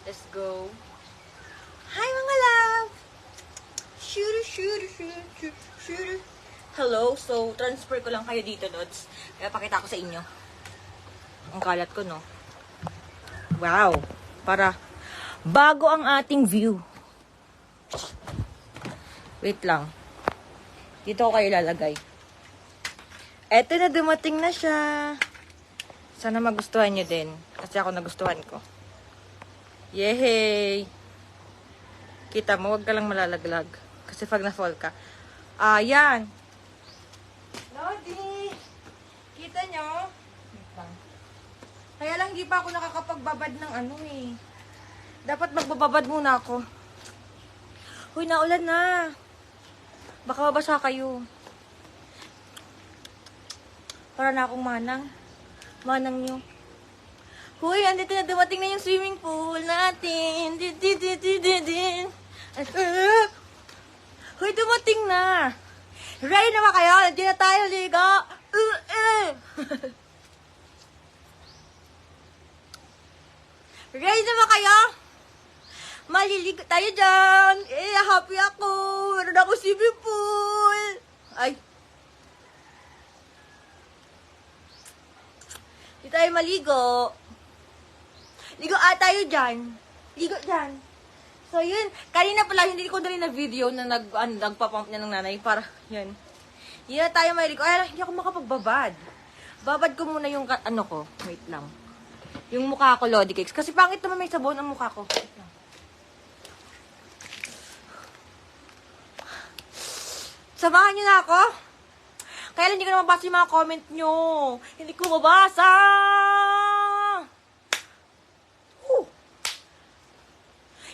Let's go. Hi mga love! Shooter. Hello, so transfer ko lang kayo dito, Lods. Kaya pakita ko sa inyo. Ang kalat ko, no? Wow! Para bago ang ating view. Wait lang. Dito ko kayo ilalagay. Eto na, dumating na siya. Sana magustuhan nyo din. Kasi ako nagustuhan ko. Yehey! Kita mo, huwag ka lang malalaglag. Kasi pag na-fall ka. Ayan! Lodi! Kita nyo? Kaya lang hindi pa ako nakakapagbabad ng ano eh. Dapat magbababad muna ako. Huy, naulan na. Baka mabasa kayo. Para na akong manang. Manang nyo. Huy, andito na, dumating na yung swimming pool natin. Huy, dumating na. Ready na ba kayo? Hindi na tayo ligo. Ready na ba kayo? Maliligo tayo dyan. Happy ako. Meron ako swimming pool. Ay. Hindi tayo maligo. Ligo tayo dyan. Ligo dyan. So, yun. Kanina pala, hindi ko dali na video na nagpapump niya ng nanay. Para, yun. Hindi na tayo maligo. Ay, hindi ako makapagbabad. Babad ko muna yung, ano ko. Wait lang. Yung mukha ko, Lodi Cakes. Kasi pangit naman may sabon ang mukha ko. Wait lang. Samahan nyo na ako. Kaya lang hindi ko na mabasa yung mga comment nyo. Hindi ko mabasa.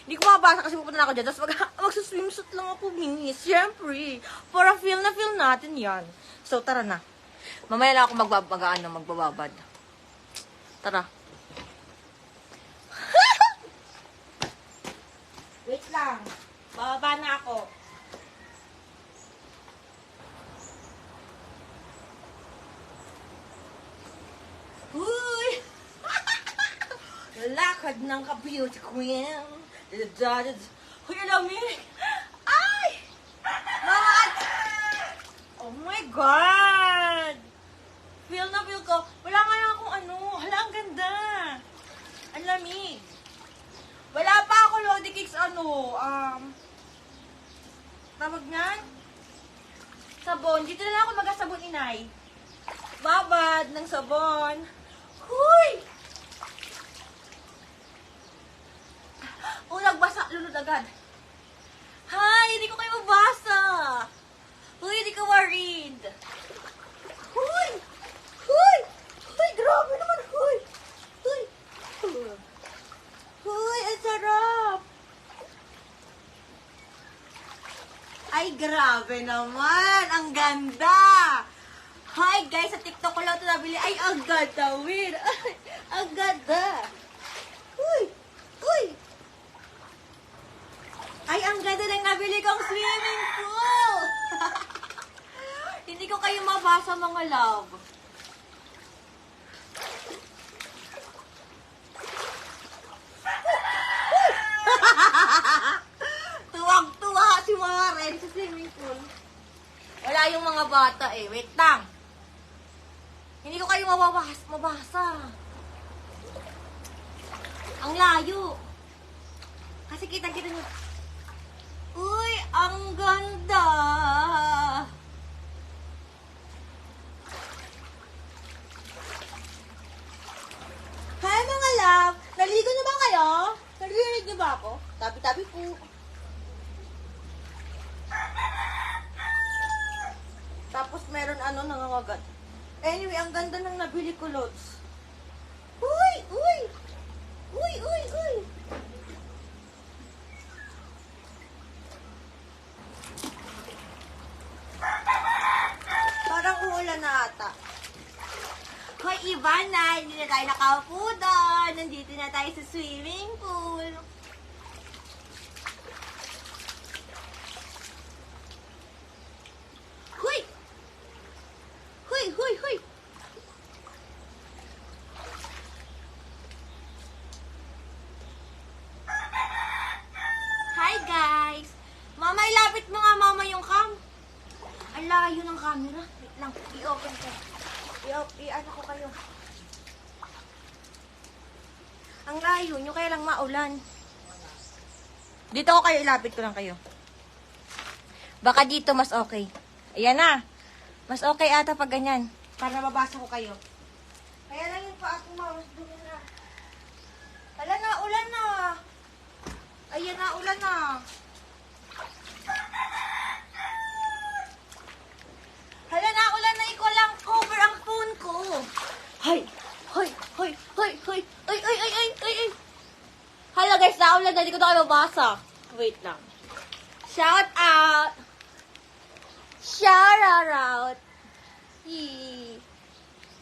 Hindi ko mabasa kasi pupunta na ako dyan. Tapos magsuswimsuit lang ako, binis. Siyempre. Para feel na feel natin yan. So, tara na. Mamaya lang ako magbababad. Tara. Wait lang. Bababa na ako. Uy! Lakad ng ka-beauty queen. Uy, alamig! Ay! Mga... Oh my God! Feel na feel ko. Wala nga lang akong ano. Hala, ang ganda. Ang lamig. Wala pa ako, Lodi Cakes, tawag nga? Sabon. Dito na lang ako mag-sabon, inay. Babad ng sabon. Huy! Nagbasa. Lunod agad. Hi! Hindi ko kayo mabasa. Huy, hindi ko worried. Huy! Huy! Huy, grabe naman. Huy! Huy! Huy, ang sarap. Ay, grabe naman. Ang ganda. Hi guys, sa TikTok ko lang ito nabili. Ay, ang ganda, Win. Ay, ang ganda. Uy! Uy! Ay, ang ganda ng nabili kong swimming pool. Hindi ko kayo mabasa, mga love. Tuwag-tuwa si Maren sa swimming pool. Wala yung mga bata eh. Wait lang. Hindi ko kayo mabasa. Ang layo. Kasi kitang-kita nyo. Uy, ang ganda. Hi mga love. Naligo na ba kayo? Narinig niyo ba ako? Tabi-tabi po. Tapos meron nangangagat. Anyway, ang ganda ng nabili ko, Lods. Uy! Uy! Uy! Uy! Uy! Parang uulan na ata. Hoy, Ivana! Hindi na tayo nakaupo doon. Nandito na tayo sa swimming pool. Huy! Huy! Huy! Huy! layo ng camera. Wait lang, i-open ko. I-ano ko kayo. Ang layo nyo, kaya lang maulan. Dito ko kayo, ilapit ko lang kayo. Baka dito mas okay. Ayan na. Mas okay ata pag ganyan. Para mabasa ko kayo. Kaya lang yung pa ako mas dumi na. Hala na, ulan na. Ayan na, ulan na. Hala na, ulan na. Ikaw lang cover ang phone ko. Hay! Hoy! Hoy! Hoy! Hoy! Ay! Ay! Ay! Ay! Ay! Ay! Hala guys, naulan na. Hindi ko na kayo mabasa. Wait lang. Shout out! Shout out! Yee!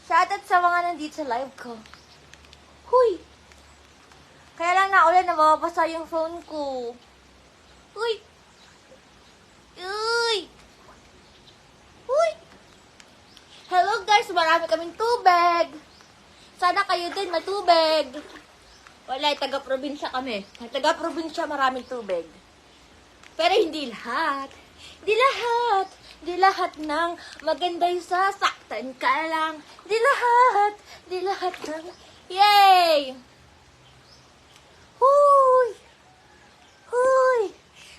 Shout out sa mga nandito sa live ko. Huy! Kaya lang naulan na mababasa yung phone ko. Huy! Uy! Huy! Hello guys! Marami kaming tubig! Sana kayo din matubig. Wala, taga-probinsya kami. Taga-probinsya maraming tubig. Pero hindi lahat. Hindi lahat. Hindi lahat ng maganda'y sasaktan ka lang. Hindi lahat. Hindi lahat ng... Yay! Huy! Huy!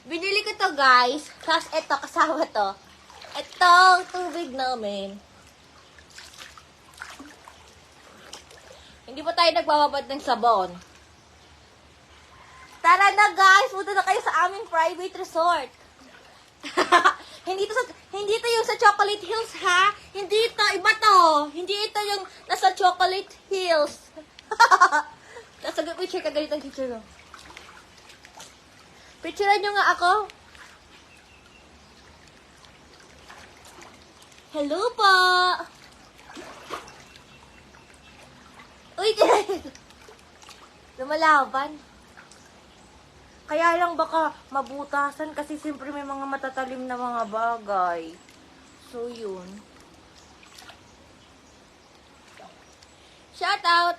Binili ko to guys. Tapos ito, kasama to. Itong tubig namin. Hindi pa tayo nagbababad ng sabon. Tara na guys, punta na kayo sa aming private resort. Hindi to yung sa Chocolate Hills ha. Hindi ito, iba to. Hindi ito yung nasa Chocolate Hills. Nasa picture ka, ganito ang picture mo. Picturean nyo nga ako. Hello po. Uy, lumalaban. Kaya lang baka mabutasan kasi siyempre may mga matatalim na mga bagay. So, yun. Shout out!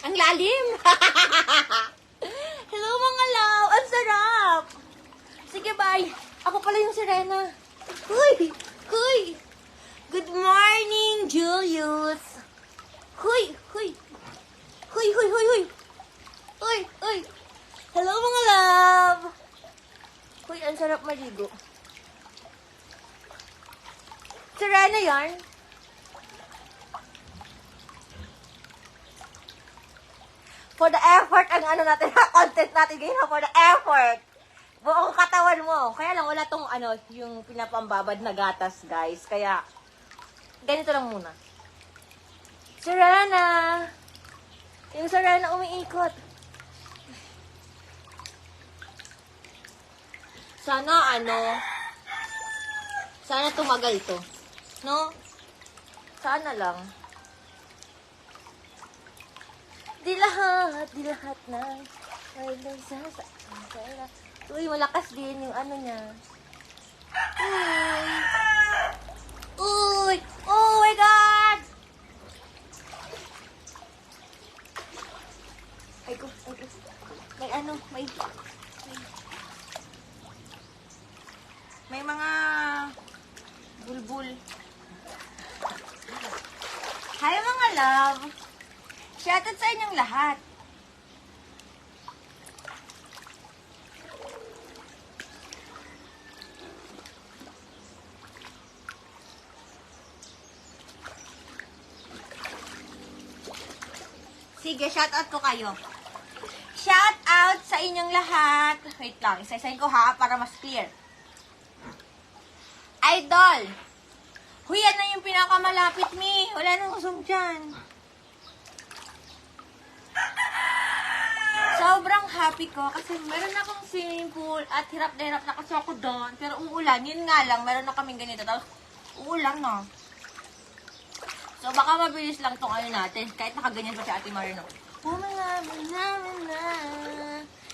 Ang lalim! Hello mga love! Ang sarap! Sige, bye! Ako pala yung Serena. Huy! Huy! Good morning, Julius! Huy! Huy! Huy! Huy! Huy! Huy! Huy! Huy! Hello mga love! Huy, ang sarap maligo. Serena yarn. For the effort, ang ano natin, content natin ngayon, for the effort. Buong katawan mo. Kaya lang, wala tong ano, yung pinapambabad na gatas, guys. Kaya, ganito lang muna. Serena! Yung Serena umiikot. Sana, sana tumagal to. No? Sana lang. Di lahat na may nagsasaktan. Uy, malakas din yung ano niya. Uy! Oh my God! Ay ko. May ano, may mga bulbul. Hi mga love! Shoutout sa inyong lahat. Sige, shoutout ko kayo. Shoutout sa inyong lahat. Wait lang, isa-isahin ko ha, para mas clear. Idol! Huy, yan na yung pinakamalapit, mi. Wala nang usog dyan. Sobrang happy ko kasi meron akong swimming pool at hirap na kasi ako doon. Pero uulan, yun nga lang, meron na kaming ganito. Tapos uulan na. So baka mabilis lang tong ano natin. Kahit nakaganyan pa si Ate Marino.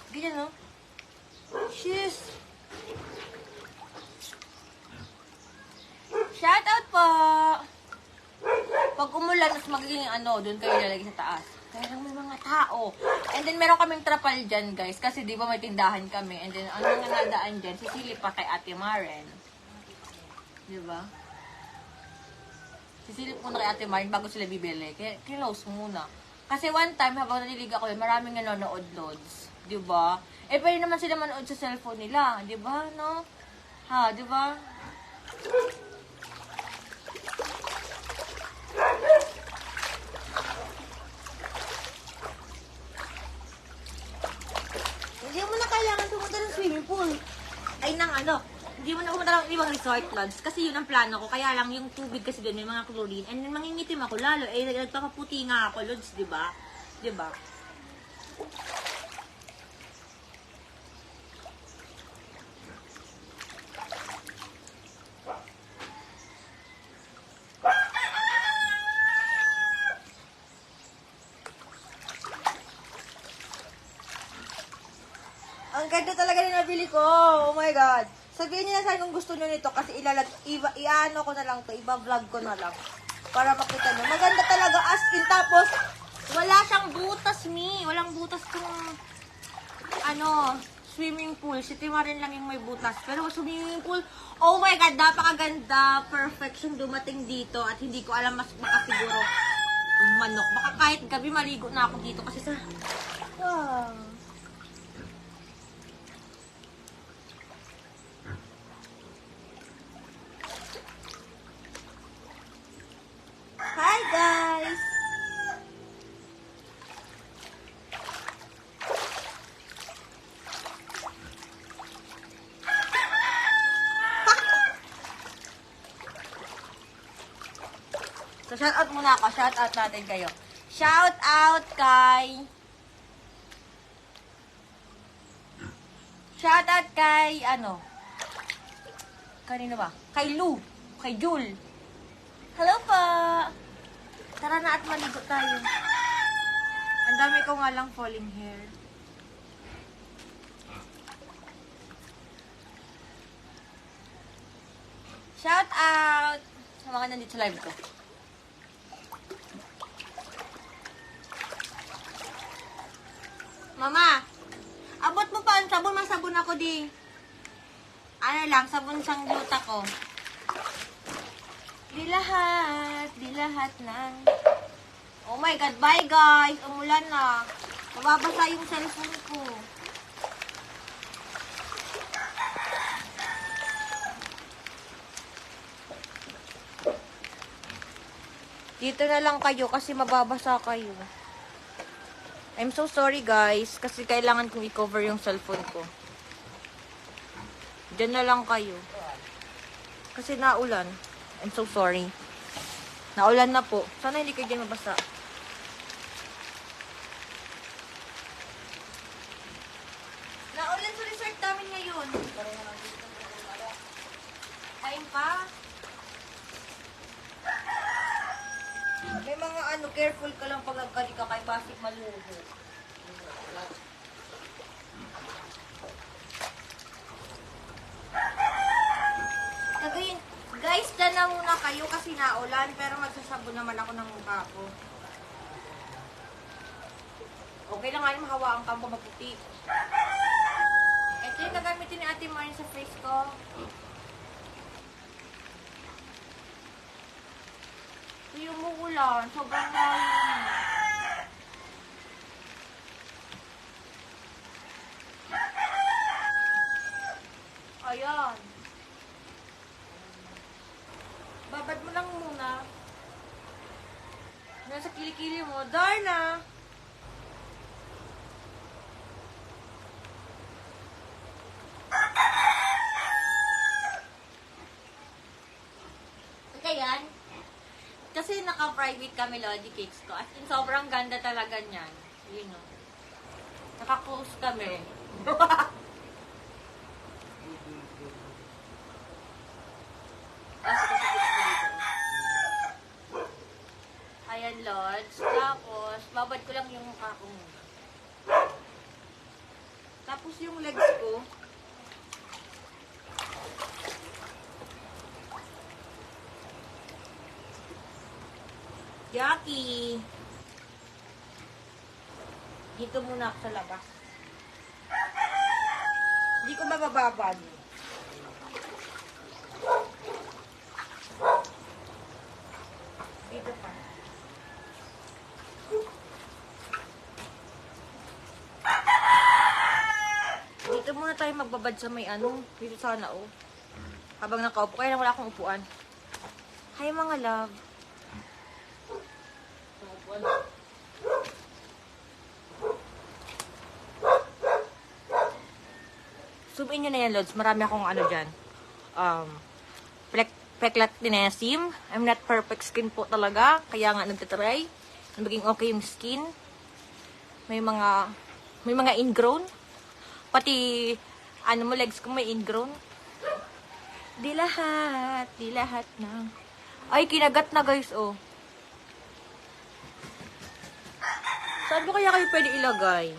Ganyan no? Sheesh. Shout out po! Pag umulan, mas magiging ano, doon kayo lalagay sa taas. Kaya lang may mga tao. And then, meron kaming trapal dyan, guys. Kasi di ba may tindahan kami. And then, ang mga nadaan dyan, sisilip pa kay Ate Maren. Di ba? Sisilip muna kay Ate Maren bago sila bibili. Kaya, close muna. Kasi one time, habang nalilig ako yun, maraming nanonood, Lods. Di ba? Eh, pwede naman sila manood sa cellphone nila. Di ba, no? Ha, di ba? Hindi mo na kailangan pumunta ng swimming pool. Ay, nang ano. Hindi mo na pumunta ng ibang resort, Lods. Kasi yun ang plano ko. Kaya lang yung tubig kasi doon, may mga chlorine. And mangingitim ako lalo. Eh, nagpapaputi nga ako, Lods, di ba? Di ba? Ang ganda talaga na nabili ko. Oh my God. Sabihin niyo na sa akin kung gusto niyo nito kasi i-ano ko na lang to, iba-vlog ko na lang. Para makita niyo. Maganda talaga as in. Tapos, wala siyang butas, mi. Walang butas kung, ano, swimming pool. Si Timarin lang yung may butas. Pero swimming pool, oh my God, napakaganda. Perfection dumating dito. At hindi ko alam mas makasiguro manok. Baka kahit gabi maligo na ako dito kasi sa... Wow. Hi guys! So shout out muna ako. Shout out natin kayo. Shout out kay... Shout out kay ano? Kanino ba? Kay Lou. Kay Jul. Hello pa! Tara na at maligo tayo. Ang dami ko nga lang falling hair. Shout out sa mga nandito sa live ko. Mama, abot mo pa ang sabon. Masabon ako di. Ano lang, sabon sang luta ko. Di lahat ng... Oh my God, bye guys! Umulan na. Mababasa yung cellphone ko. Dito na lang kayo kasi mababasa kayo. I'm so sorry guys, kasi kailangan kong i-cover yung cellphone ko. Diyan na lang kayo. Kasi naulan. I'm so sorry. Naulan na po. Sana hindi kayo dyan mabasa. Naulan sa resort namin ngayon. Kain pa. May mga ano, careful ka lang pag nagkali ka kay Pasig maluho. Gagawin. Guys, dyan na muna kayo kasi naulan, pero magsasabon naman ako ng mukha ko. Okay lang nga yung mahawaan kang maputi. Ito yung gagamitin ni Ate Maren sa face ko. Ito yung muulan, sobrang lalim. Ayan. Babad mo lang muna. Nasa kilikili mo. Darna! Ayan. Kasi naka-private kami Lodi Cakes ko. As in, sobrang ganda talaga niyan. Yun o. Naka-close kami. Ayan, Lods. Tapos, babad ko lang yung mukha ko muna. Tapos yung legs ko. Jackie! Dito muna ako sa labas. Hindi ko mabababad. Dito pa. Dito muna tayo magbabad sa may ano. Dito sana, oh. Habang nakaupo. Kaya lang wala akong upuan. Hi, mga love. Zoom in nyo na yan, Lods. Marami akong ano dyan. Preklat dinesim. I'm not perfect skin po talaga. Kaya nga nagtatry. Maging okay yung skin. May mga ingrown. Pati, ano mo, legs ko may ingrown. Di lahat na. Ay, kinagat na guys, oh. Saan ko kaya kayo pwede ilagay?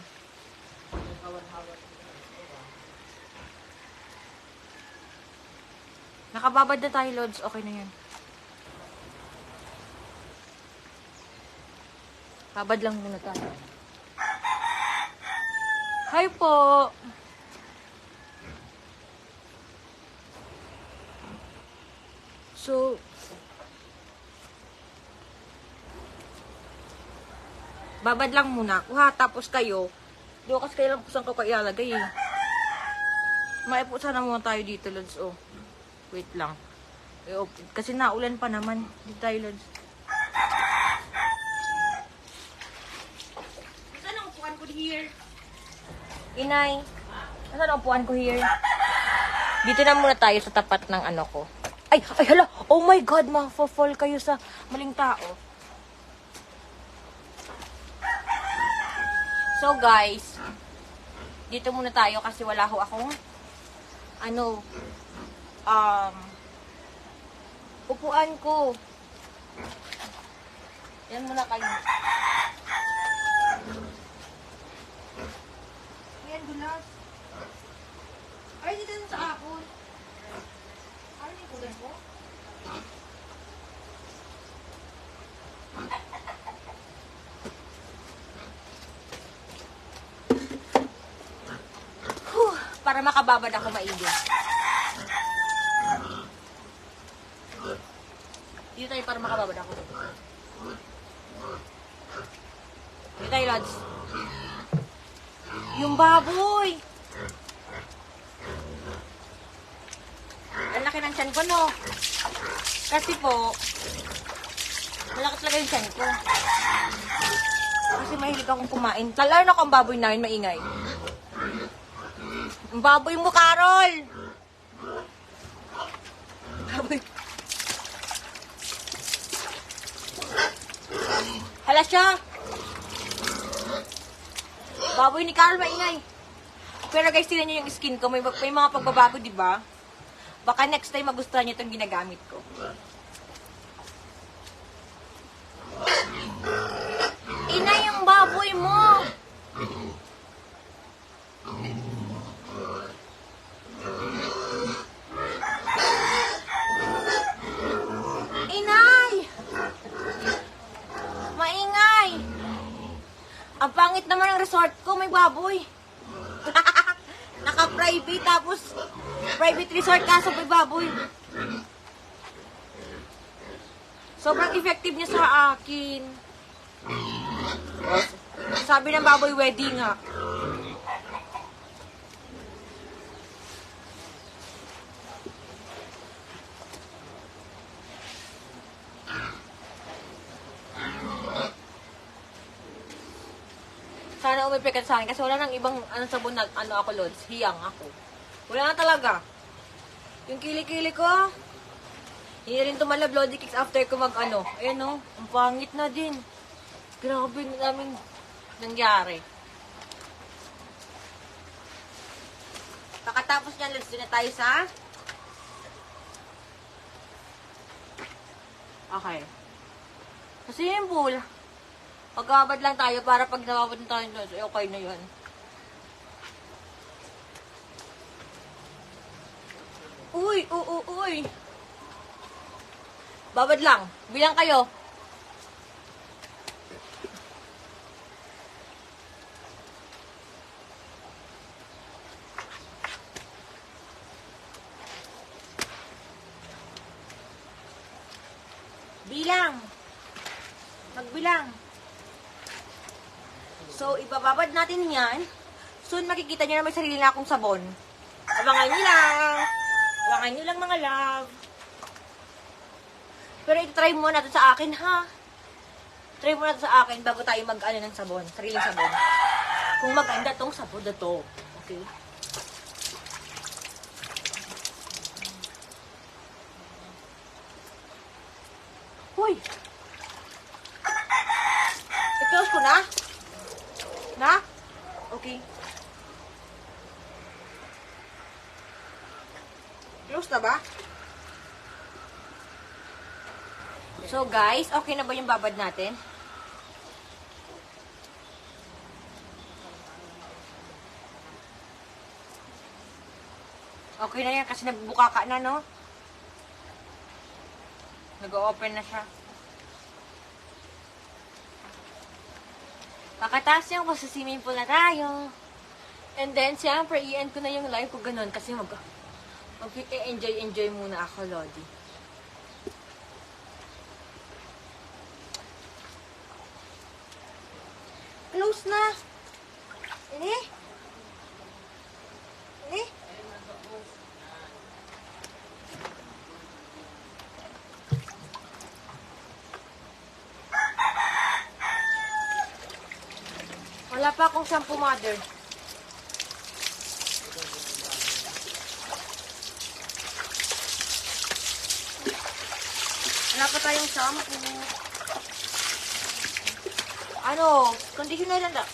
Nakababad na tayo, Lods. Okay na yan. Babad lang muna tayo. Hi po! So, babad lang muna ako ha. Tapos kayo, kasi kayo lang po saan ko ilalagay eh. Maipo sana muna tayo dito, Lods. Oh. Wait lang. Kasi naulan pa naman. Dito tayo, Lods. Saan ang upuan ko here? Inay. Saan ang upuan ko here? Dito na muna tayo sa tapat ng ano ko. Ay, hala. Oh my God, ma-fall kayo sa maling tao. So, guys, dito muna tayo kasi wala ho akong upuan ko. Yan muna kayo. Yan, gulas. Ay, dito na sa akon. Ano yung kulan ko? Para makababad ako maigi. Dito tayo para makababad ako. Dito tayo, Lods. Yung baboy! Ang laki ng tiyan ko, no? Kasi po, malaki talaga yung tiyan ko. Kasi mahilig akong kumain. Lalo na kung baboy namin maingay. Ang baboy mo, Carol! Baboy. Hala siya! Baboy ni Carol, maingay. Pero guys, tinan nyo yung skin ko. May mga pagbabago, di ba? Baka next time magustuhan nyo itong ginagamit ko. Ina yung baboy mo! Inay! Maingay! Ang pangit naman ang resort ko, may baboy. Naka-private, tapos private resort kaso may baboy. Sobrang effective niya sa akin. Sabi ng baboy, wedding nga. Sana umipikat sa akin kasi wala nang ibang sabon na ako, Lods. Hiyang ako. Wala na talaga. Yung kilikili ko, hindi rin tumalab Lodi Kicks after ko Ayan o, ang pangit na din. Grabe na namin nangyari. Pagkatapos niyan, Lods, doon na tayo sa... Okay. Kasi simple. Pagkabad lang tayo para pag nababad na tayo, Lods, okay na yun. Uy! Babad lang. Bilang kayo. Tabi lang. So, ibababad natin yan. Soon, makikita nyo na may sarili na akong sabon. Abangan nyo lang. Abangan nyo lang mga love. Pero ito-try muna natin sa akin, ha? Try muna natin sa akin bago tayo mag-ano ng sabon. Sariling sabon. Kung maganda tong sabon na to. Okay? Hoy! I-close ko na? Na? Okay. Close na ba? So guys, okay na ba yung babad natin? Okay na yan kasi nagbuka ka na, no? Nag-open na siya. Pakataas yung sa swimming pool na tayo. And then, siyempre, i-end ko na yung live ko ganun kasi mag-enjoy muna ako, Lodi. Close na. Ini? Ini? Wala pa akong shampoo, mother. Wala pa tayong shampoo. Ano? Conditioner lang.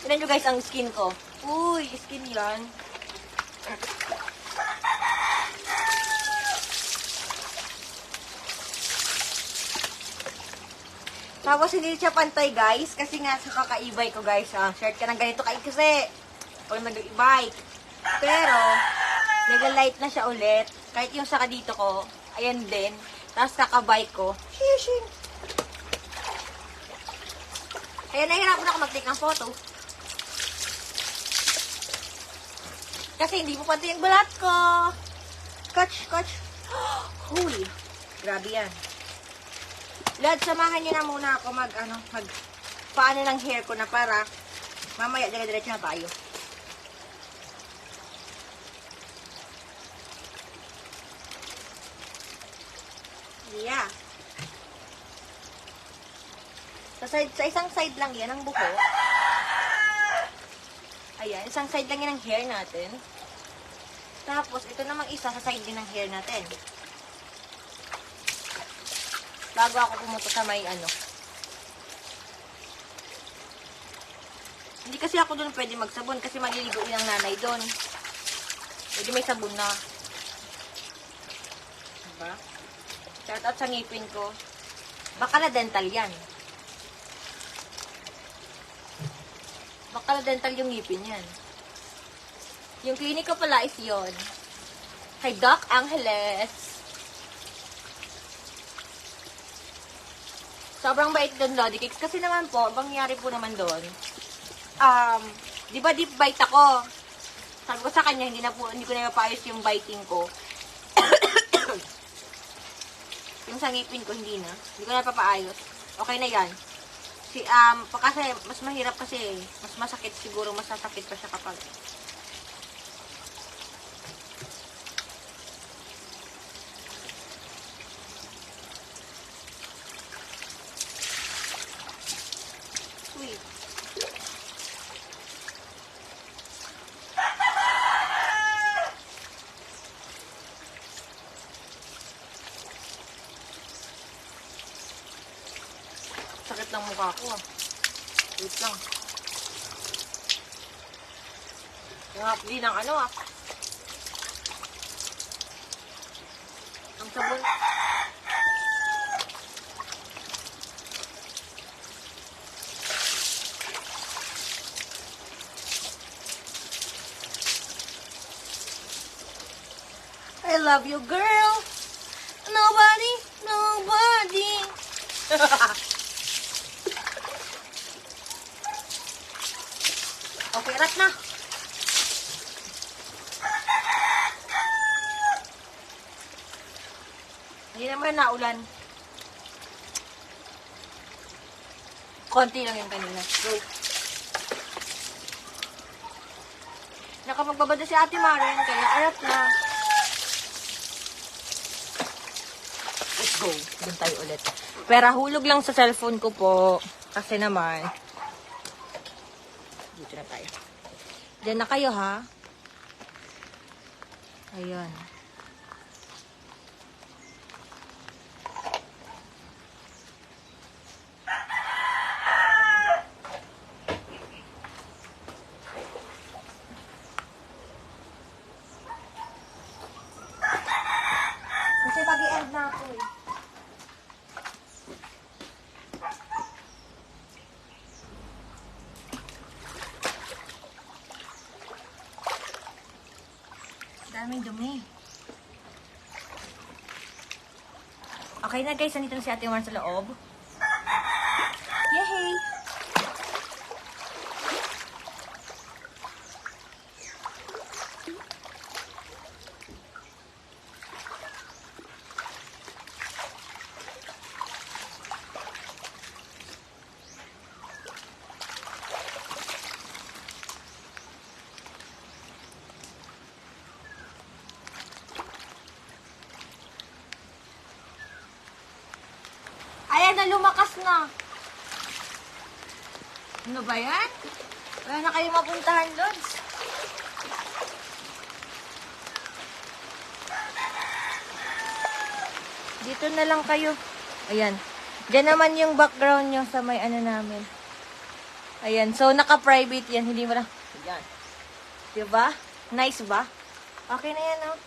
Tignan nyo guys ang skin ko. Uy, skin yan. Tapos hindi siya pantay guys. Kasi nga sa kakaibay ko guys. Shirt ka ng ganito kasi. Pag nag-ibay. Pero, nag-light na siya ulit. Kahit yung saka dito ko. Ayan din. Tapos kakabay ko. Shishing. Kaya nahihirapan ako mag-take ng photo. Kasi hindi mo pantay yung balat ko. Coach. Huy. Grabe yan. Lad, samahan niyo na muna ako paano ng hair ko na para mamaya dire-diretso na tayo. Yeah. Sa isang side lang yan ang buko. Ayan, isang side lang yan ang hair natin. Tapos, ito namang isa sa side din ng hair natin. Bago ako pumunta sa may Hindi kasi ako doon pwede magsabon kasi maliligo yung nanay doon. Pwede may sabon na. Diba? Shout out sa ngipin ko. Baka na dental yan. Baka na dental yung ngipin yan. Yung clinic ko pala is yon. Kay Doc Angeles. Sobrang bait doon, Lodi Cakes. Kasi naman po, bangyari po naman doon. Di ba deep bite ako? Sabi ko sa kanya, hindi ko na mapaayos yung biting ko. Yung sa ngipin ko, hindi na. Hindi ko na papaayos. Okay na yan. Kasi mas mahirap kasi, mas masakit siguro, mas sasakit pa siya kapag sweet. Sakit ng mukha ko Wait lang. Yung hapdi ng ang sabon. I love you, girl. Nobody. Okay, rat na. Hindi naman naulan. Konti lang yung kanina. Go. Nakapagbabada si Ate Maren, kaya arat na. Let's go. Doon tayo ulit. Pera hulog lang sa cellphone ko po. Kasi naman. Dito na tayo. Diyan na kayo, ha? Ayan. Kasi pag-i-end na ako eh. Daming dumi. Okay na guys, nandito na si Ate Maren sa loob. Yay! Ayan na, lumakas na. Ano ba yan? Wala na kayo mapuntahan, Lods. Dito na lang kayo. Ayan. Diyan naman yung background nyo sa may ano namin. Ayan. So, naka-private yan. Hindi mo lang. Ayan. Diba? Nice ba? Okay na yan, oh.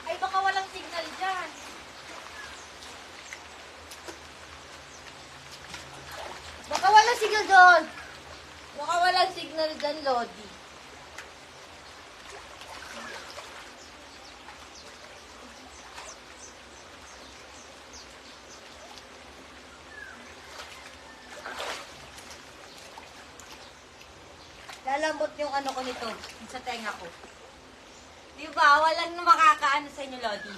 Ay, baka walang signal dyan. Baka walang signal doon. Baka walang signal dyan, Lodi. Lalambot yung ano ko nito, sa tenga ko. Diba? Walang makakaano sa inyo, Lodi.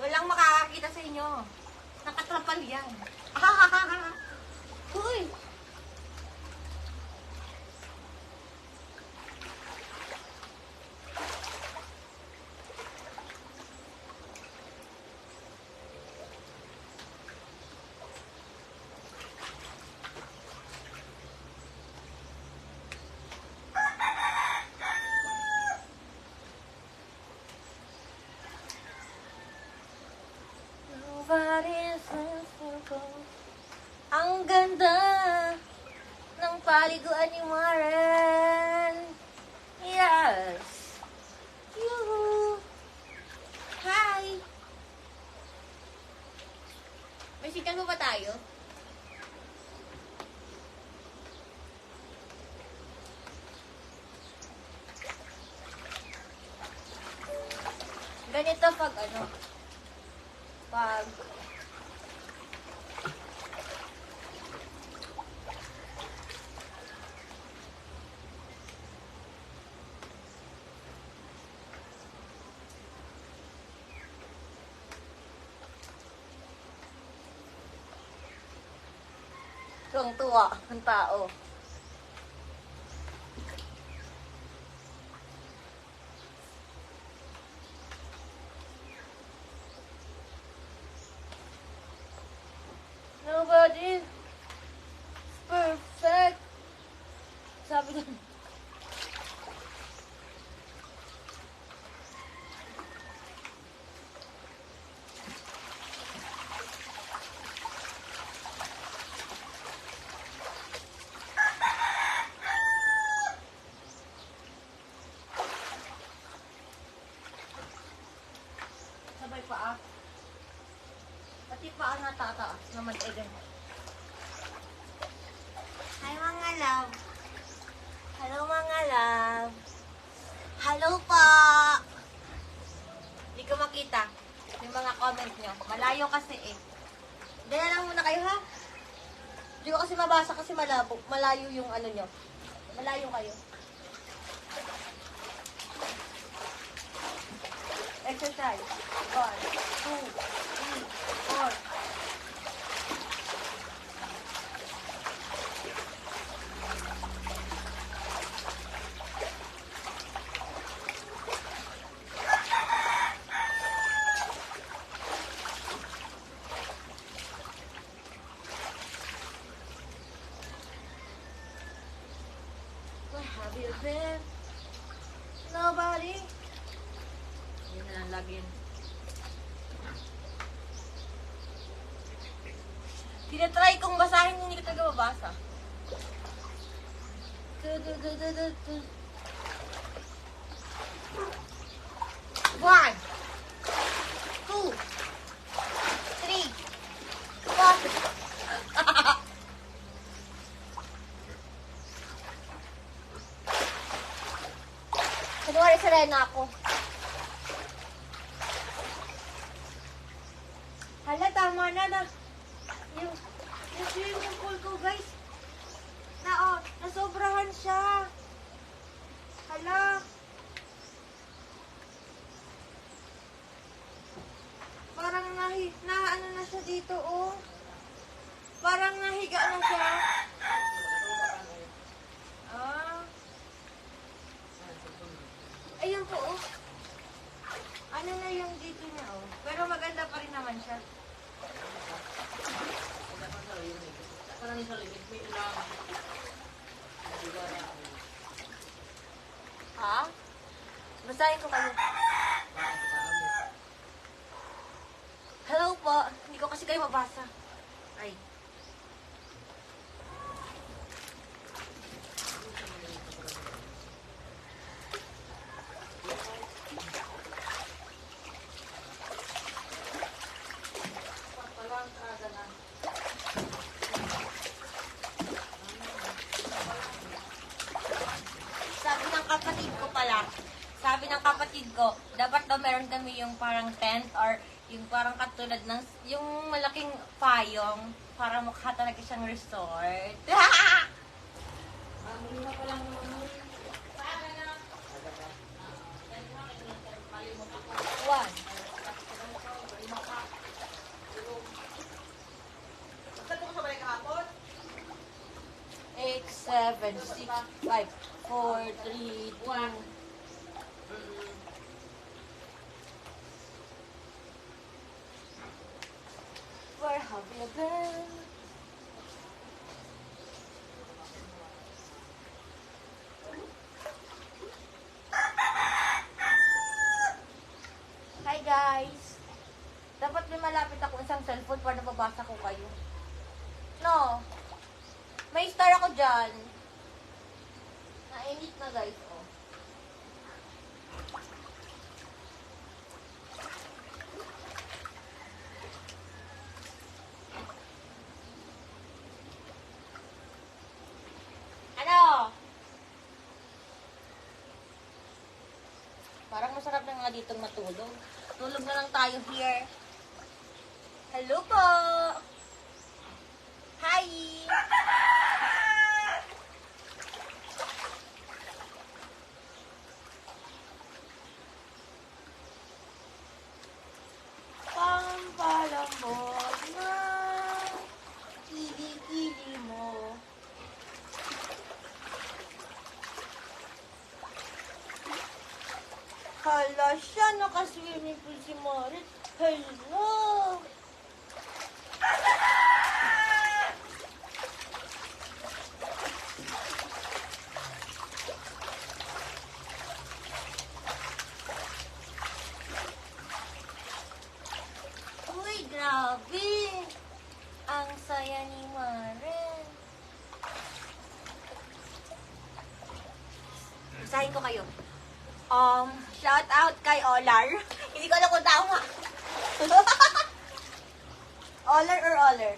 Walang makakakita sa inyo. Nakatrapal yan. Uy! Ang ganda ng paliguan ni Maren. Yes. Yuhu. Hi. May signal mo ba tayo? Ganito pag ano, pag tuwang-tuwa ang tao. Nobody is perfect. Sabi doon. Sabay paa. Pati paa natataas naman eh ganyan. Hi mga love. Hello mga love. Hello po. Hindi ko makita yung mga comment nyo. Malayo kasi eh. Dala lang muna kayo ha. Hindi ko kasi mabasa kasi malabo. Malayo yung ano nyo. Malayo kayo. exercise. 1, 2, 3, 4. Where have you been? Nobody. Yun na lang lagin. Tinatry kong basahin, hindi ko talaga mabasa. One, two, three, four. Kunwari serena ako. Hala, tama na. Yung swimming pool ko, guys. Nasobrahan siya. Hala. Parang ano na siya dito, oh. Parang nahiga na siya. Ayun po, oh. Ano na yung dito niya, oh. Pero maganda pa rin naman siya. Parang sa limit, may ulang. Ha? Basahin ko kayo. Hello po. Hindi ko kasi kayo mabasa. Ay. Sabi ng kapatid ko, dapat daw meron kami yung parang tent or yung parang katulad ng, yung malaking payong para mukha talaga siyang resort. One. Saan mo ko sa balik kahapon? 8, 7, 6, 5, 4, 3, 2, where have you been? Hi guys! Dapat may malapit ako isang cellphone para mabasa ko kayo. No! May star ako dyan. Nainit na guys, oh. Parang masarap na nga ditong matulog. Tulog na lang tayo here. Hello po! Hi! Pampalambot na kilikili mo. Hala siya, nakaswimming pool si Moritz. Hello! Uy, grabe! Ang saya ni Maren. Basahin ko kayo. Shout out kay Olar. Hindi ko alam kung tama. Olar or Olar?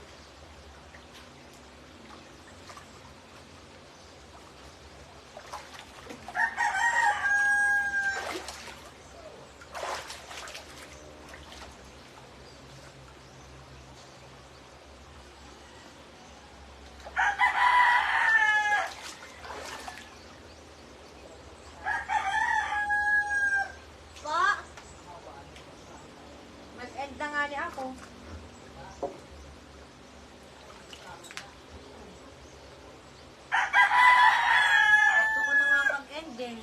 ako. Gusto ko na nga mag-end eh.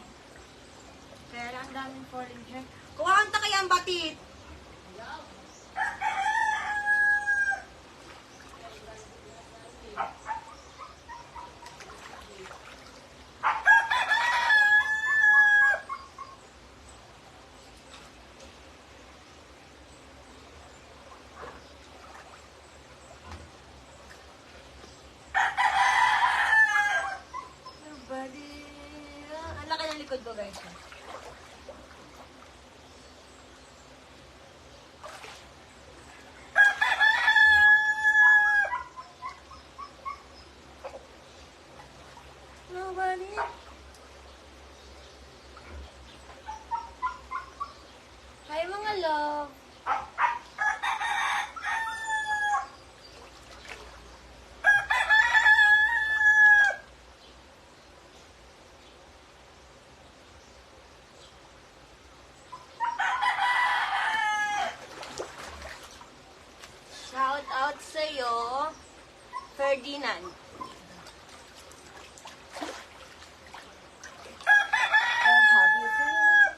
Kaya lang ang daming falling hair. Kuha kanta kaya ang batit. Nobody. Ang laki ng likod ko, guys. Nobody. Hi, mga love. Shout out sa'yo, Ferdinand. Oh, happy birthday.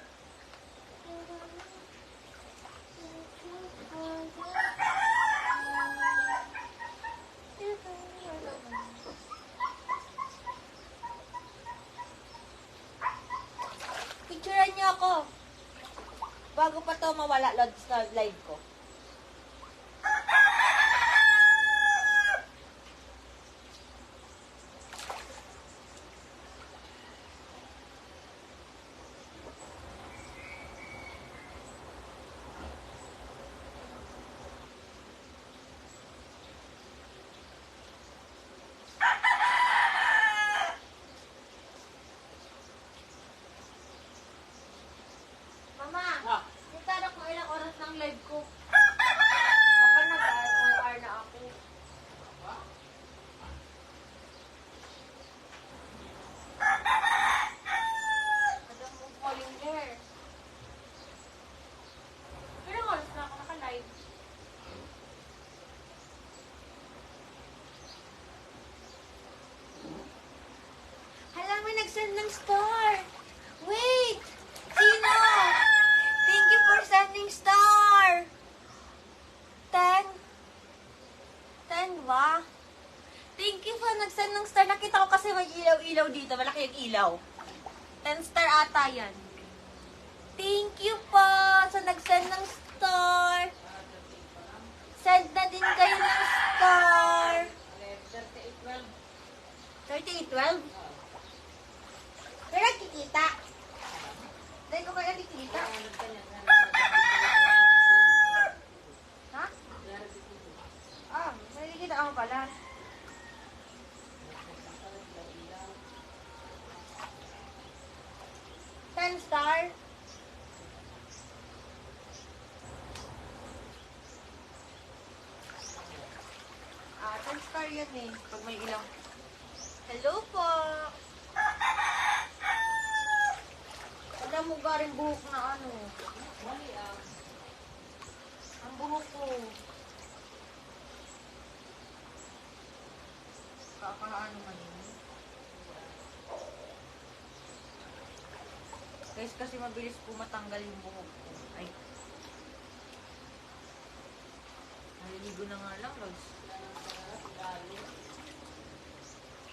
Picturean niyo ako. Bago pa to mawala sa live ko. Mama, nagtanong kung ilang oras ng live ko. Baka nag-hour na ako. Madam mo falling hair. Ilang oras na ako naka-live? Hala, may nag-send ng star. Wait! Sino? Thank you for sending star. 10? 10 ba? Thank you for nag-send ng star. Nakita ko kasi may ilaw-ilaw dito. Malaki yung ilaw. 10 star ata yan. Thank you po sa nag-send ng star. Send na din kayo ng star. 3812? Pero kikita. Dahil ko kaya kikita. Ha? Ah, nakikita ako pala. Ten star. Ah, 10 star yan eh. Pag may ilaw. Hello po. Alam mo garing buhok na ano. Ang buhok ko. Kakaano man yun. Guys, kasi mabilis po matanggal yung buhok ko. Ay. Naliligo na nga lang, Lods.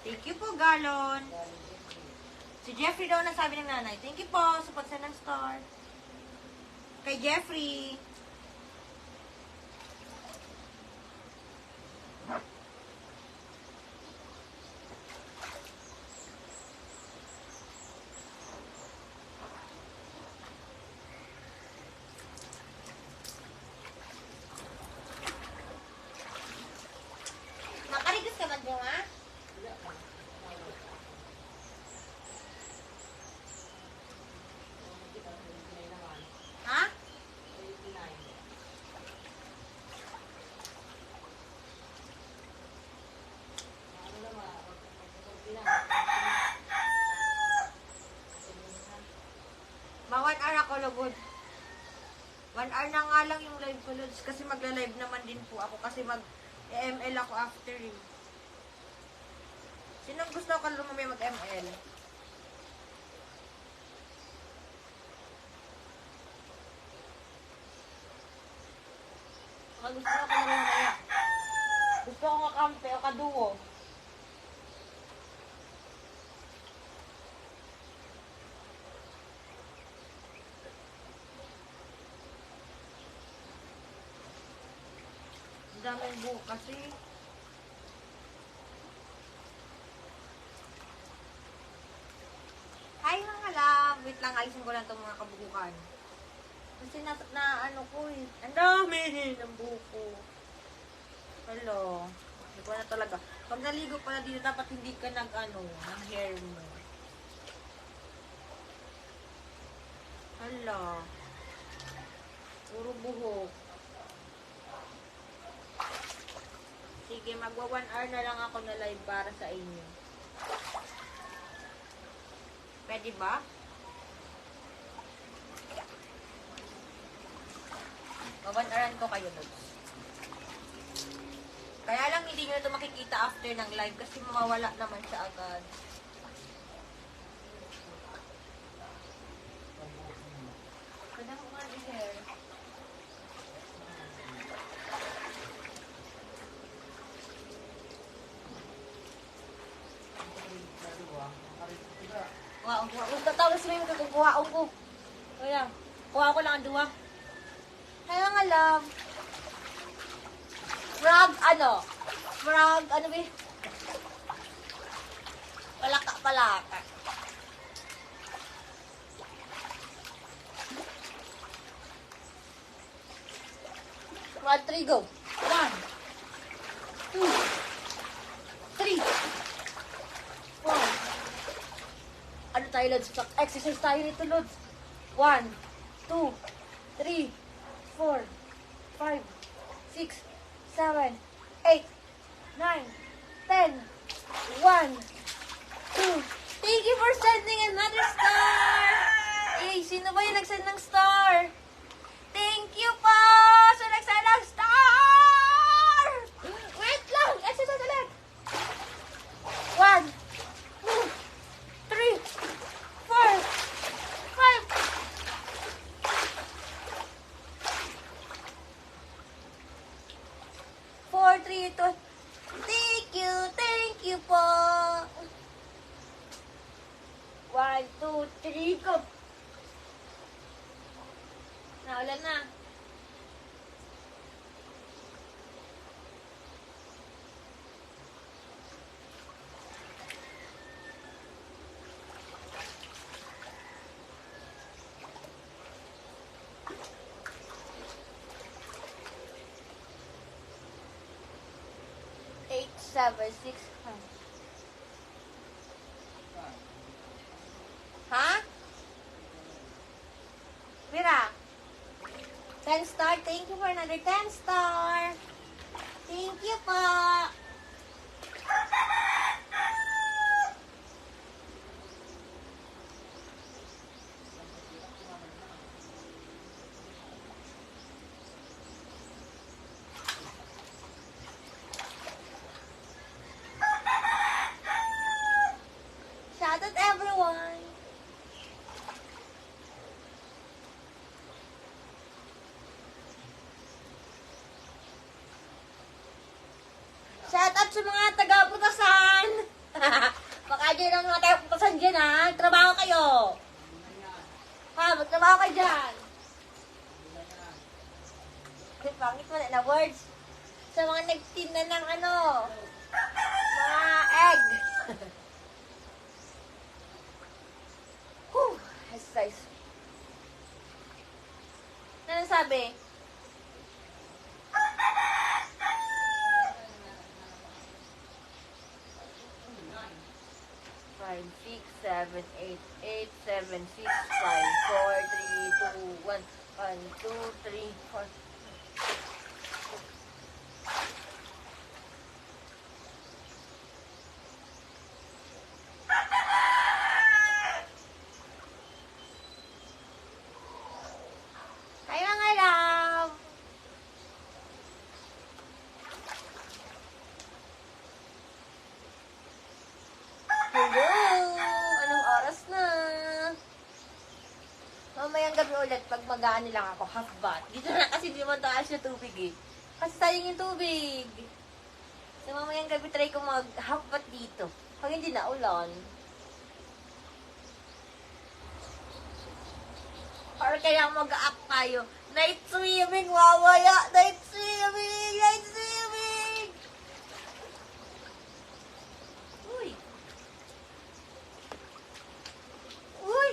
Thank you po, Galon. Si Jeffrey daw na sabi ng nanay. Thank you po sa pagsend ng star. Kay Jeffrey. Nakarigas ka man doon, ha? Ha? Bawat ara ko lugod. 1 hour na nga lang yung live ko, Lods. Kasi magla-live naman din po ako. Kasi mag-ML ako after eh. Sinong gusto ka lumamaya mag-ML? Baka gusto ko na lumamaya. Gusto ko kakampi o kaduo. Ang daming buhok kasi. Hi mga love! Wait lang, alisin ko lang itong mga kabukukan. Kasi ano ko eh. Ang dami ng buhok ko. Hello. Hindi ko na talaga. Pag naligo pala dito, dapat hindi ka ng hair mo. Hello. Puro buhok. Sige, magwa 1 hour na lang ako na live para sa inyo. Pwede ba? Mag-1 ko kayo, Lods. Kaya lang hindi nyo na ito makikita after ng live kasi mawawala naman siya agad. Pwede ko nga i-hair. Wow, kung tatawag mo yung kukuha ko. Kaya, kuha ko lang ang duwa. Kaya nga love. Frog, Frog, ba? Palaka. 1, 3, go. 1, 2, 3, 4. Ano tayo, Lods? Exercise tayo nito, Lods. 1, 2, 3, 4, 5, 6, 7, 8, 9, 10, 1, 2. Thank you for sending another star! Eh, sino ba yung nag-send ng star? Thank you po! So, nag-send ng star! Wait lang! Exercise ulit! 1, 2, 3, 4, 5, 4, 3, 2. Thank you po! 1, 2, 3, go! Naulan na. Eight, 7, 6, 5. Ha? Mira? 10 star. Thank you for another 10 star. Thank you po. Shout out everyone. Shout out sa mga taga-putasan! Baka dyan ang mga taga-putasan dyan, ha? Trabaho kayo! Ha? Magtrabaho kayo dyan! Pangit mo na words. Sa mga nagtinda ng mga egg. Whew! Exercise. Ano sabi? Five, 6, 7, 8, 8, 7, 6, 5, 4, 3, 2, 1, 1, 2, 3, 4. Kaya mga mag-aano lang ako, half bath. Dito na kasi di naman taas na tubig eh. Kasi sayang yung tubig. So mamayang gabi try ko mag half bath dito. Pag hindi na ulan. Or kaya mag-up tayo. Night swimming, wawaya! Night swimming! Night swimming! Uy! Uy!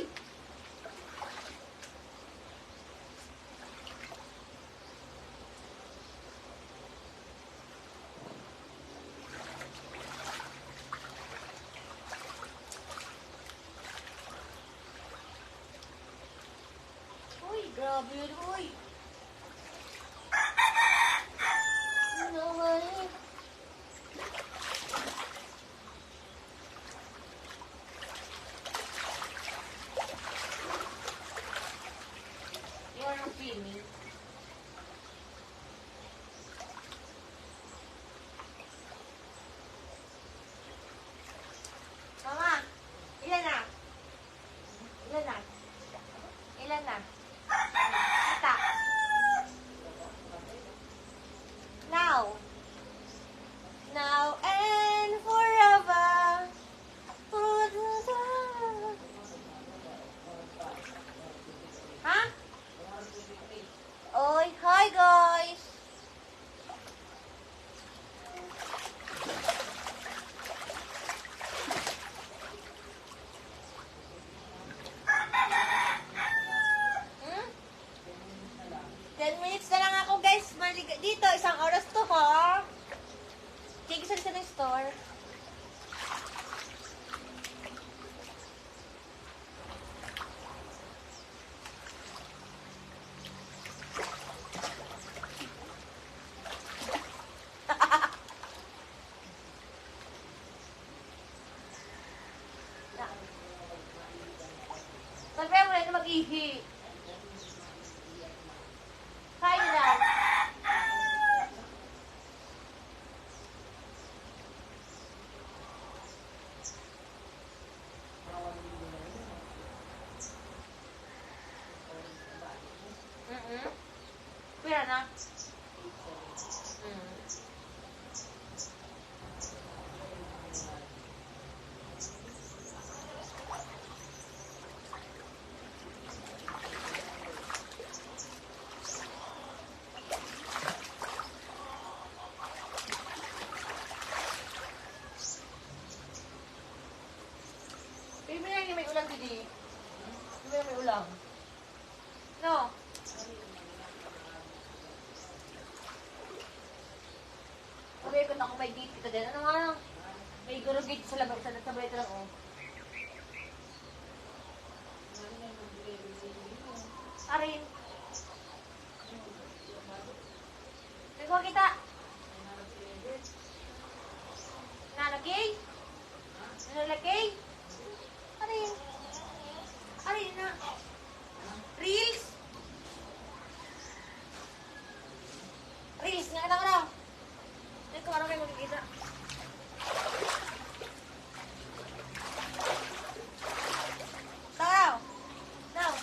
Uy, grabe yun, uy! Ano, honey? You're not swimming. Mama, ilan na? Ilan na? Ilan na? Kita. Now. Now and forever. Ha? Oy, hi guys. Hmm? 10 minutes na lang ako guys. Dito, isang oras to ha. Sige, saan sa ng store? Sabi mo na mag-ihi. Kain na. Pira na. Baby na yung may ulang didi. Baby may ulang. No. Sabi ko na ako may gate kita din. Ano nga lang? May guro gate sa labas. Sa balita lang oh. Arin. Nagawa kita. Nalagay? Nalagay? Arin. Arin na. Reels? Reels, nga na. Hindi ko ano kayo magkikita. Tao! Tao!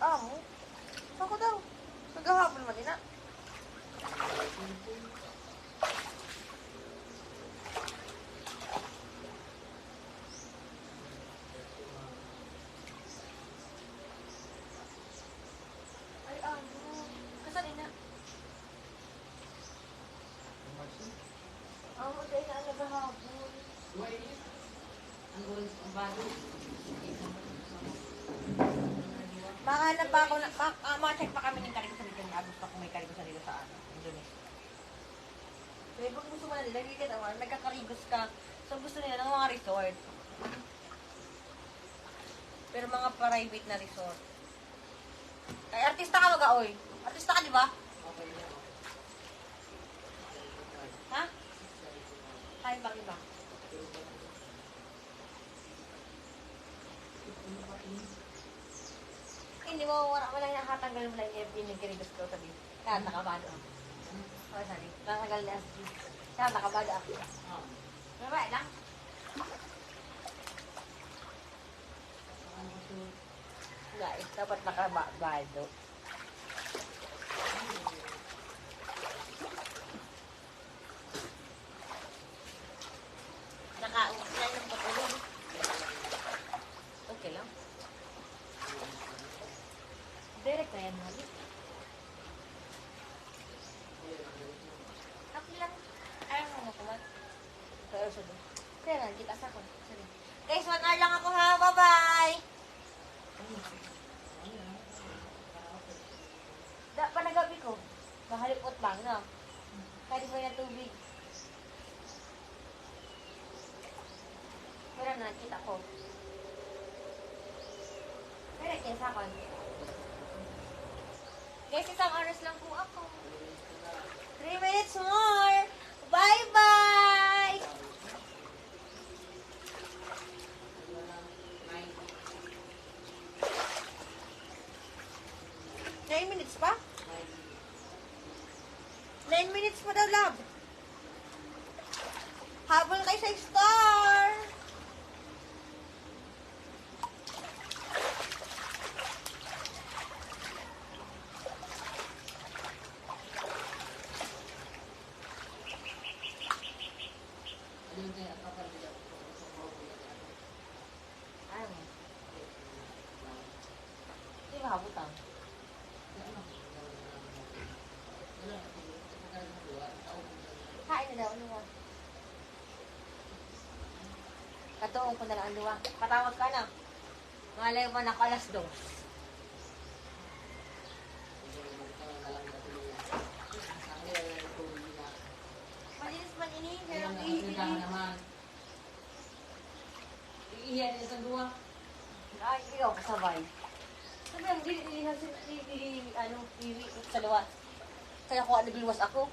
Amo? Ako daw. Nagahapon naman din na. Ay, ano? Kasalin na. Amo, dahil na nagahapon. Mahanap pa ako na, ma-check pa kami ng kariko sa video na gusto ko may kariko sa dito sa ano, Indonesia. Kaya kung gusto mo na nila, hindi ka naman, nagkakarigos ka. So gusto nila ng mga resort. Pero mga private na resort. Ay, artista ka mag-aoy. Artista ka, di ba? Ha? Kahit bang iba? Hindi mo, wala yung nakatanggal mo lang yung pinagkirigos ko sabi. Kaya nakabado ako. Oh, sorry. Nakatanggal na SG. Kaya nakabado ako. Mabait lang. Guys, dapat nakabado. Naka-ulan yung patulog. Okay lang. Direct na yan, Mali. Okay lang. Ayaw mo nakumat. Kaya sa doon. Kaya lang, di kasa ko. Guys, 1 hour lang ako ha. Bye-bye! Panagabi ko. Mahalipot lang, no? Kahit mo na tubig. Pero nakita ko. Pero kaya sa akin. Guys, isang oras lang po ako. 3 minutes more. Bye-bye! 9 minutes pa? 9 minutes pa daw, love. Habol kayo sa star. Ano? Hindi mahabutang. Kain na daw, luwa. Katuong ko na lang ang luwa. Patawag ka na. Malay mo nakalas daw. Malinis man ini, pero iihihin. Iiyan niya sa duwa. Ay, ikaw kasabay. Sabi ang iwi sa luwa. Kaya ko nagluwas ako.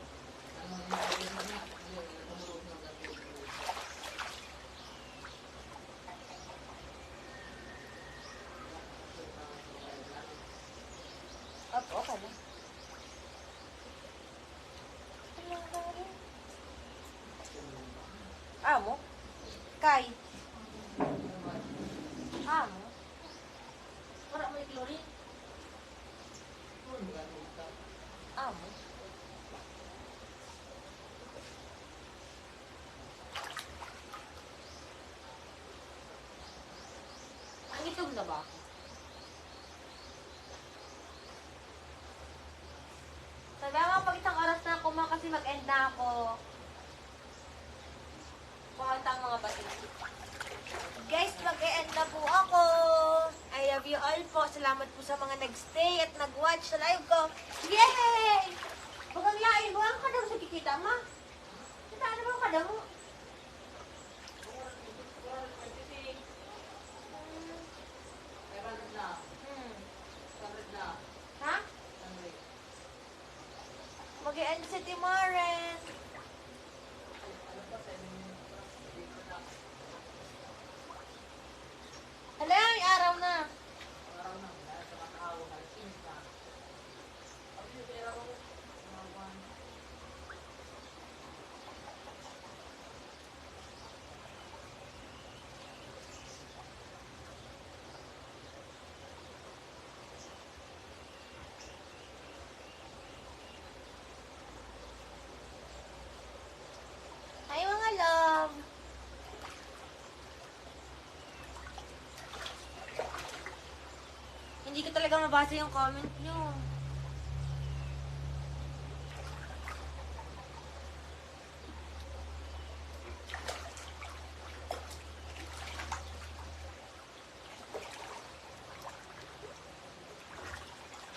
Okay na. Amo? Kay? Amo? Para may chlorine. Amo? Ang itog na ba? Sabi nga pag isang oras na ako kasi mag-end na ako. Pumunta ang mga batid. Guys, mag-end na po ako. I love you all po. Salamat po sa mga nag-stay at nag-watch sa live ko. Yay! Bagang lain mo, ang kadamo sa kikita, ma. Kita ano ba ang kadamo? Ha? Mag-end si Timoren. Hala, may araw na. Hi mga love. Hindi ko talaga mabasa yung comment nyo.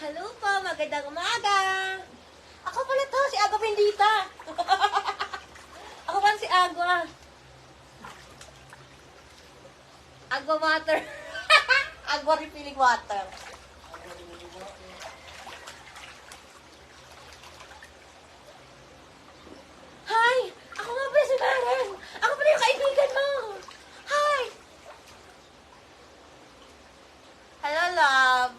Hello po, magandang umaga. Ako pala to, si Agua Bendita. Ako pala si Agua. Agua water. Agua refilling water. Hi! Ako nga pala si Maren. Ako pala yung kaibigan mo. Hi! Hello, love.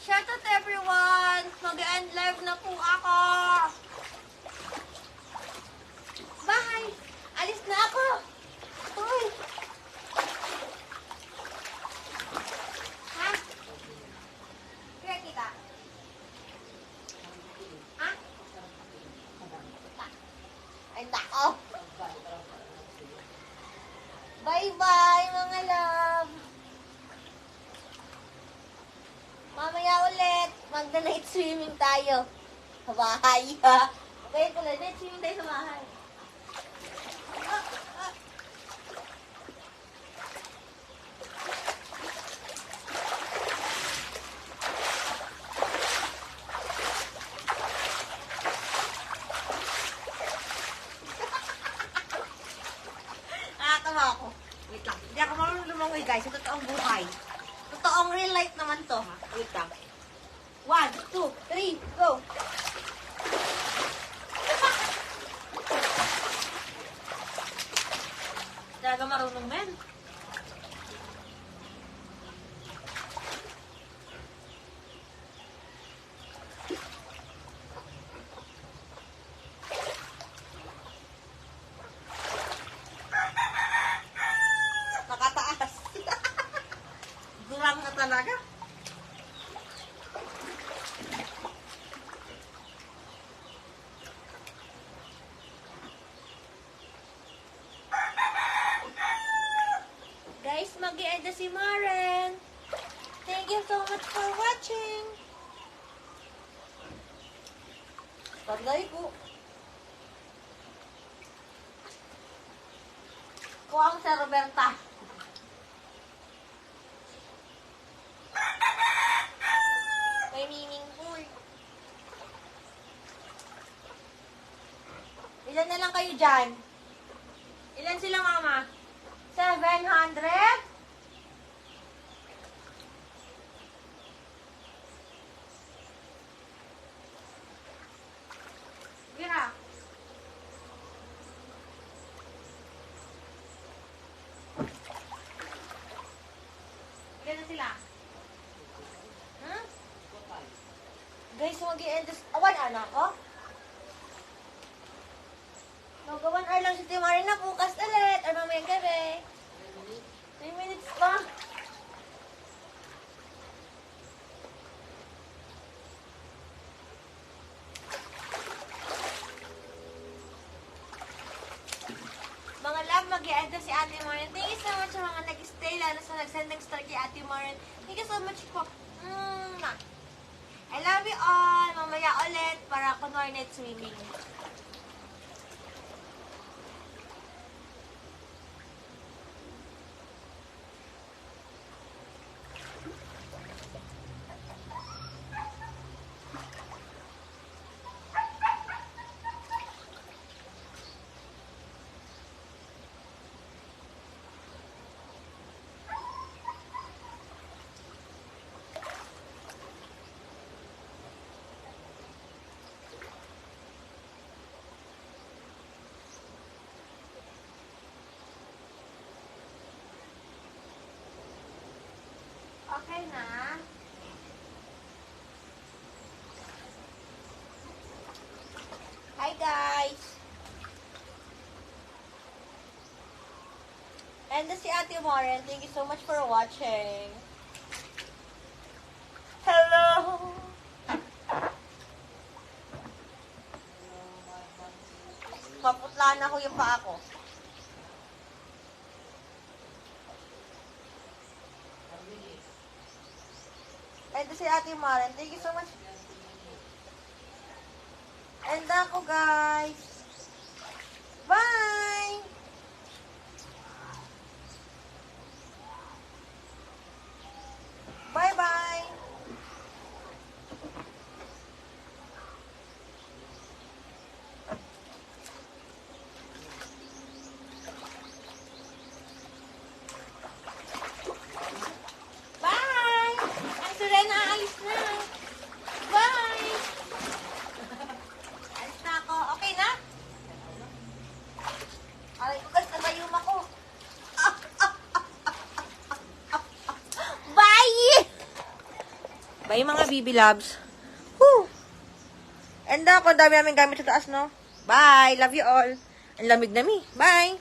Shout out everyone! Mag-end live na po ako! na ako. Uy. Ha? Kaya kita? Ha? Ay, nako. Bye-bye, mga love. Mamaya ulit, magna-night swimming tayo. Sa bahay, ha? Okay, tuloy, night swimming tayo sa bahay. Nakakatawa ako. Wait lang. Hindi ako marunong lumangoy, guys. Sa totoong buhay. Totoong real life naman to, ha? Wait lang. 1, 2, 3, go! Talaga marunong men. Nakataas. Durang na talaga. Guys, mag-i-end na si Maren. Thank you so much for watching. Pagday ko. Kuha ang Sir Roberta. May meaning pool. Ilan na lang kayo dyan? Ilan sila, mama? 700? Mira. Ilan na sila? Hmm? Guys, mag-i-end this... One anak ko? Mag-1 hour lang si Timari na bukas ulit. Or mamayang gabi. 3 minutes pa. Mga love, mag-i-end na si Ate Maren. Thank you so much sa mga nag-stay, lalo sa nag-send ng star kay Ate Maren. Thank you so much po. I love you all. Mamaya ulit para kunwari night swimming. Okay na. Hi guys. And si Ate Maren, thank you so much for watching. Hello. Paputlaan ako yung paa ko. And si Ate Maren, thank you so much. And ako guys. Bye! Bye-bye! Bye! Ang Serena, alis na. Bye! Alis na ako. Okay na? Aray ko kasi nabayum ako. Bye! Bye mga BB Loves. Whew! And ako, dami namin gamit sa taas, no? Bye! Love you all. Ang lamig na mi. Bye!